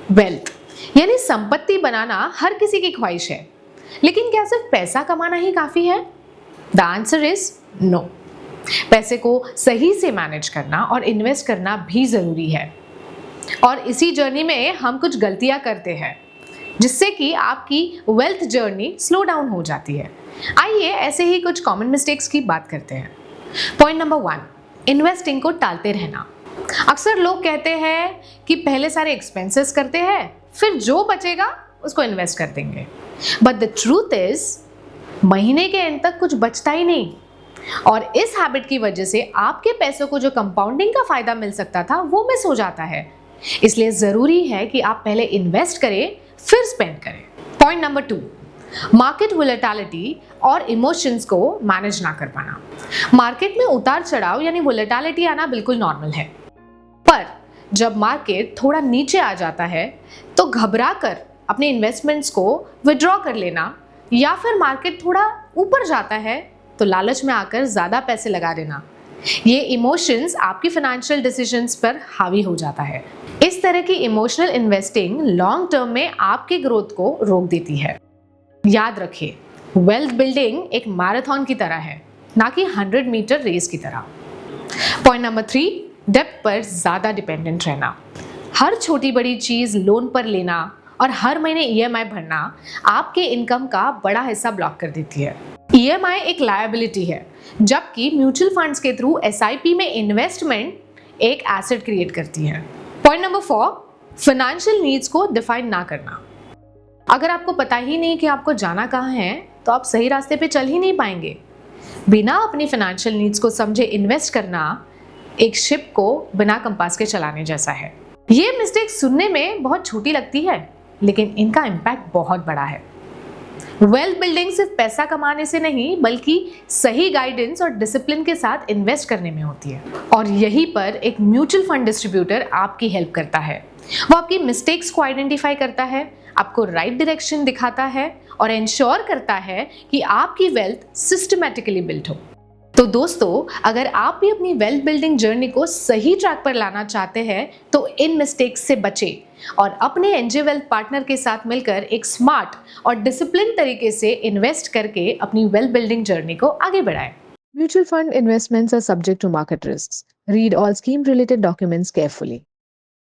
Wealth यानी संपत्ति बनाना हर किसी की ख्वाहिश है, लेकिन क्या सिर्फ पैसा कमाना ही काफी है? The answer is no. पैसे को सही से मैनेज करना और इन्वेस्ट करना भी जरूरी है। और इसी जर्नी में हम कुछ गलतियां करते हैं, जिससे कि आपकी वेल्थ जर्नी स्लो डाउन हो जाती है। आइए ऐसे ही कुछ कॉमन मिस्टेक्स की बात करते हैं। पॉइंट नंबर 1, इन्वेस्टिंग को टालते रहना। अक्सर लोग कहते हैं कि पहले सारे एक्सपेंसेस करते हैं, फिर जो बचेगा उसको इन्वेस्ट कर देंगे। बट द ट्रूथ इज महीने के एंड तक कुछ बचता ही नहीं, और इस हैबिट की वजह से आपके पैसों को जो कंपाउंडिंग का फायदा मिल सकता था वो मिस हो जाता है। इसलिए जरूरी है कि आप पहले इन्वेस्ट करें फिर स्पेंड करें। पॉइंट नंबर 2, मार्केट वोलेटिलिटी और इमोशंस को मैनेज ना कर पाना। मार्केट में उतार चढ़ाव यानी वोलेटिलिटी आना बिल्कुल नॉर्मल है, पर जब मार्केट थोड़ा नीचे आ जाता है तो घबरा कर अपने इन्वेस्टमेंट्स को विड्रॉ कर लेना, या फिर मार्केट थोड़ा ऊपर जाता है तो लालच में आकर ज्यादा पैसे लगा देना, ये इमोशंस आपकी फाइनेंशियल डिसीजंस पर हावी हो जाता है। इस तरह की इमोशनल इन्वेस्टिंग लॉन्ग टर्म में आपकी ग्रोथ को रोक देती है। याद रखिए, वेल्थ बिल्डिंग एक मैराथन की तरह है, ना कि 100 मीटर रेस की तरह। पॉइंट नंबर 3, डेब्ट पर ज्यादा डिपेंडेंट रहना। हर छोटी बड़ी चीज लोन पर लेना और हर महीने ईएमआई भरना आपके इनकम का बड़ा हिस्सा ब्लॉक कर देती है। ईएमआई एक लायबिलिटी है, जबकि म्यूचुअल फंड्स के थ्रू एसआईपी में इन्वेस्टमेंट एक एसेट क्रिएट करती है। पॉइंट नंबर 4, फाइनेंशियल नीड्स को डिफाइन ना करना। अगर आपको पता ही नहीं कि आपको जाना कहाँ है, तो आप सही रास्ते पे चल ही नहीं पाएंगे। बिना अपनी फाइनेंशियल नीड्स को समझे इन्वेस्ट करना एक शिप को बिना कंपास के चलाने जैसा है। ये मिस्टेक सुनने में बहुत छोटी लगती है, लेकिन इनका इम्पैक्ट बहुत बड़ा है। वेल्थ बिल्डिंग सिर्फ पैसा कमाने से नहीं, बल्कि सही गाइडेंस और डिसिप्लिन के साथ इन्वेस्ट करने में होती है। और यहीं पर एक म्यूचुअल फंड डिस्ट्रीब्यूटर आपकी हेल्प करता है। वो आपकी मिस्टेक्स को आइडेंटिफाई करता है, आपको राइट डायरेक्शन दिखाता है और इंश्योर करता है कि आपकी वेल्थ सिस्टमैटिकली बिल्ड हो। तो दोस्तों, अगर आप भी अपनी वेल्थ बिल्डिंग जर्नी को सही ट्रैक पर लाना चाहते हैं तो इन मिस्टेक्स से बचें और अपने एनजे वेल्थ पार्टनर के साथ मिलकर एक स्मार्ट और डिसिप्लिन तरीके से इन्वेस्ट करके अपनी वेल्थ बिल्डिंग जर्नी को आगे बढ़ाएं। Mutual fund investments are subject to market risks. Read all scheme related documents carefully.